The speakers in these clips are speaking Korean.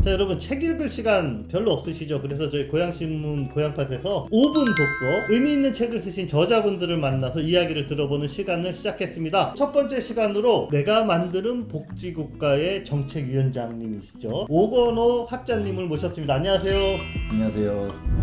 자, 여러분 책 읽을 시간 별로 없으시죠? 그래서 저희 고향신문 고향팟에서 5분 독서, 의미 있는 책을 쓰신 저자분들을 만나서 이야기를 들어보는 시간을 시작했습니다. 첫 번째 시간으로 내가 만드는 복지국가의 정책위원장님이시죠, 오건호 학자님을 모셨습니다. 안녕하세요. 안녕하세요.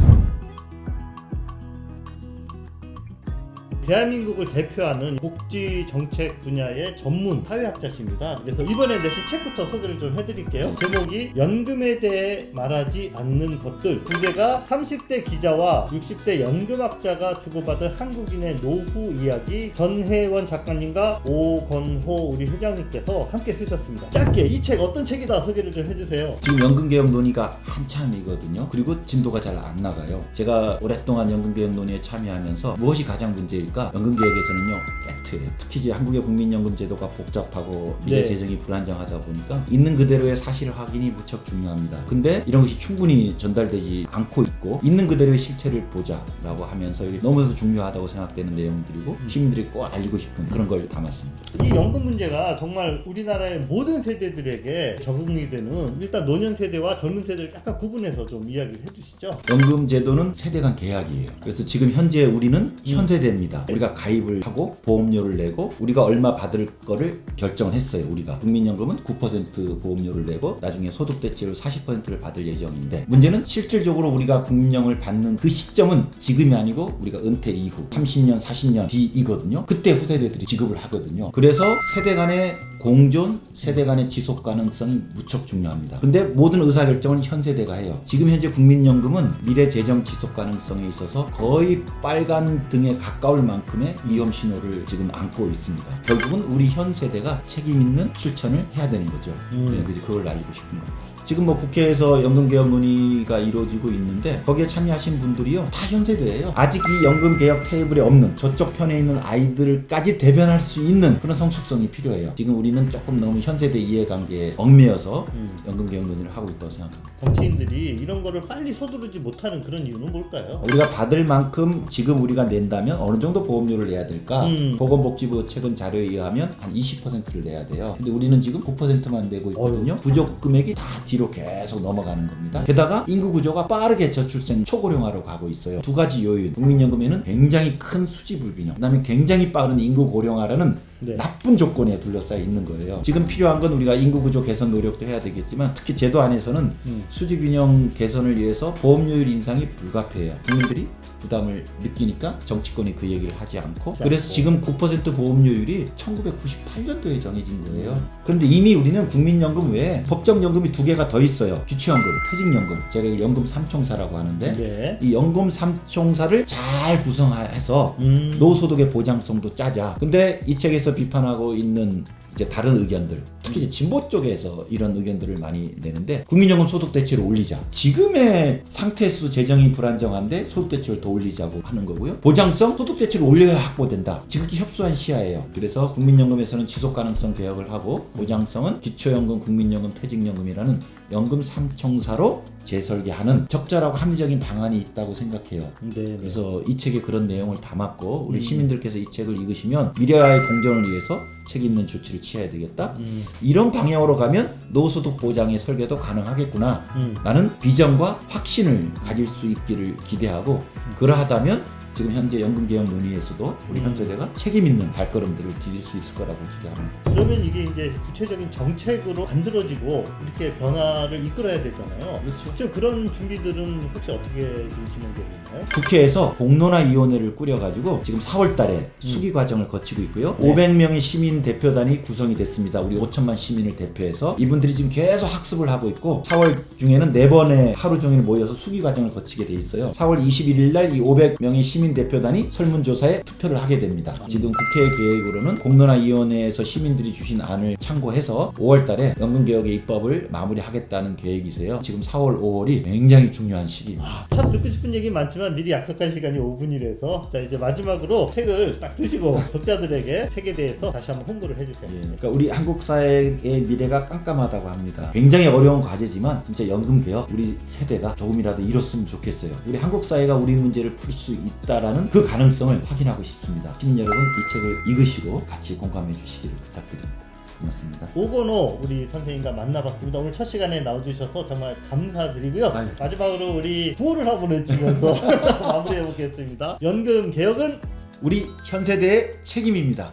대한민국을 대표하는 복지 정책 분야의 전문 사회학자십니다. 그래서 이번에 내신 책부터 소개를 좀 해드릴게요. 제목이 연금에 대해 말하지 않는 것들, 주제가 30대 기자와 60대 연금학자가 주고받은 한국인의 노후 이야기, 전혜원 작가님과 오건호 우리 회장님께서 함께 쓰셨습니다. 짧게 이 책 어떤 책이다 소개를 좀 해주세요. 지금 연금개혁 논의가 한참이거든요. 그리고 진도가 잘 안 나가요. 제가 오랫동안 연금개혁 논의에 참여하면서 무엇이 가장 문제일까? 연금개혁에서는요, 팩트예요. 특히 이제 한국의 국민연금제도가 복잡하고 미래 재정이 불안정하다 보니까 있는 그대로의 사실 확인이 무척 중요합니다. 근데 이런 것이 충분히 전달되지 않고 있고, 있는 그대로의 실체를 보자라고 하면서 이게 너무나도 중요하다고 생각되는 내용들이고 시민들이 꼭 알리고 싶은 그런 걸 담았습니다. 이 연금 문제가 정말 우리나라의 모든 세대들에게 적응이 되는, 일단 노년 세대와 젊은 세대를 약간 구분해서 좀 이야기를 해주시죠. 연금제도는 세대 간 계약이에요. 그래서 지금 현재 우리는 현세대입니다. 우리가 가입을 하고 보험료를 내고 우리가 얼마 받을 거를 결정을 했어요. 우리가 국민연금은 9% 보험료를 내고 나중에 소득대체로 40%를 받을 예정인데, 문제는 실질적으로 우리가 국민연금을 받는 그 시점은 지금이 아니고 우리가 은퇴 이후 30년 40년 뒤이거든요. 그때 후세대들이 지급을 하거든요. 그래서 세대 간의 공존, 세대 간의 지속 가능성이 무척 중요합니다. 근데 모든 의사결정은 현세대가 해요. 지금 현재 국민연금은 미래 재정 지속 가능성에 있어서 거의 빨간 등에 가까울 만큼의 위험 신호를 지금 안고 있습니다. 결국은 우리 현 세대가 책임 있는 실천을 해야 되는 거죠. 그래서 그걸 알리고 싶은 겁니다. 지금 뭐 국회에서 연금개혁 논의가 이루어지고 있는데 거기에 참여하신 분들이요, 다 현세대예요. 아직 이 연금개혁 테이블에 없는 저쪽 편에 있는 아이들까지 대변할 수 있는 그런 성숙성이 필요해요. 지금 우리는 조금 너무 현세대 이해관계에 얽매여서 연금개혁 논의를 하고 있다고 생각합니다. 정치인들이 이런 거를 빨리 서두르지 못하는 그런 이유는 뭘까요? 우리가 받을 만큼 지금 우리가 낸다면 어느 정도 보험료를 내야 될까? 보건복지부 최근 자료에 의하면 한 20%를 내야 돼요. 근데 우리는 지금 9%만 내고 있거든요. 부족 금액이 다 뒤로 계속 넘어가는 겁니다. 게다가 인구 구조가 빠르게 저출생 초고령화로 가고 있어요. 두 가지 요인, 국민연금에는 굉장히 큰 수지 불균형, 그다음에 굉장히 빠른 인구 고령화라는 나쁜 조건에 둘러싸여 있는 거예요. 지금 필요한 건 우리가 인구 구조 개선 노력도 해야 되겠지만, 특히 제도 안에서는 수지 균형 개선을 위해서 보험료율 인상이 불가피해요. 국민들이 부담을 느끼니까 정치권이 그 얘기를 하지 않고, 그래서 지금 9% 보험료율이 1998년도에 정해진 거예요. 그런데 이미 우리는 국민연금 외에 법정연금이 두 개가 더 있어요. 기초연금, 퇴직연금, 제가 이걸 연금 삼총사라고 하는데 이 연금 삼총사를 잘 구성해서 노소득의 보장성도 짜자. 근데 이 책에서 비판하고 있는 이제 다른 의견들, 특히 이제 진보 쪽에서 이런 의견들을 많이 내는데, 국민연금 소득대체를 올리자. 지금의 상태에서 재정이 불안정한데 소득대체를 더 올리자고 하는 거고요. 보장성, 소득대체를 올려야 확보된다. 지극히 협소한 시야예요. 그래서 국민연금에서는 지속가능성 개혁을 하고, 보장성은 기초연금, 국민연금, 퇴직연금이라는 연금 삼총사로 재설계하는 적절하고 합리적인 방안이 있다고 생각해요. 그래서 이 책에 그런 내용을 담았고, 우리 시민들께서 이 책을 읽으시면 미래와의 공존을 위해서 책 있는 조치를 취해야 되겠다. 이런 방향으로 가면 노소득 보장의 설계도 가능하겠구나 라는 비전과 확신을 가질 수 있기를 기대하고, 그러하다면 지금 현재 연금개혁 논의에서도 우리 현 세대가 책임 있는 발걸음들을 디딜 수 있을 거라고 기대합니다. 그러면 이게 이제 구체적인 정책으로 만들어지고 이렇게 변화를 이끌어야 되잖아요. 그렇죠. 그런 준비들은 혹시 어떻게 지금 진행되고 있나요? 국회에서 공론화위원회를 꾸려가지고 지금 4월 달에 수기 과정을 거치고 있고요. 500명의 시민 대표단이 구성이 됐습니다. 우리 5천만 시민을 대표해서 이분들이 지금 계속 학습을 하고 있고, 4월 중에는 4번의 하루 종일 모여서 수기 과정을 거치게 돼 있어요. 4월 21일 날 이 500명의 시민 대표단이 설문조사에 투표를 하게 됩니다. 지금 국회 계획으로는 공론화위원회에서 시민들이 주신 안을 참고해서 5월 달에 연금개혁의 입법을 마무리하겠다는 계획이세요. 지금 4월, 5월이 굉장히 중요한 시기입니다. 참 듣고 싶은 얘기 많지만 미리 약속한 시간이 5분이라서, 자, 이제 마지막으로 책을 딱 드시고 독자들에게 책에 대해서 다시 한번 홍보를 해주세요. 그러니까 우리 한국 사회의 미래가 깜깜하다고 합니다. 굉장히 어려운 과제지만 진짜 연금개혁 우리 세대가 조금이라도 이뤘으면 좋겠어요. 우리 한국 사회가 우리 문제를 풀 수 있다라는 그 가능성을 확인하고 싶습니다. 시민 여러분, 이 책을 읽으시고 같이 공감해 주시기를 부탁드립니다. 고맙습니다. 오건호 우리 선생님과 만나봤습니다. 오늘 첫 시간에 나와주셔서 정말 감사드리고요. 아유. 마지막으로 우리 구호를 한번 외치면서 마무리해 보겠습니다. 연금 개혁은 우리 현 세대의 책임입니다.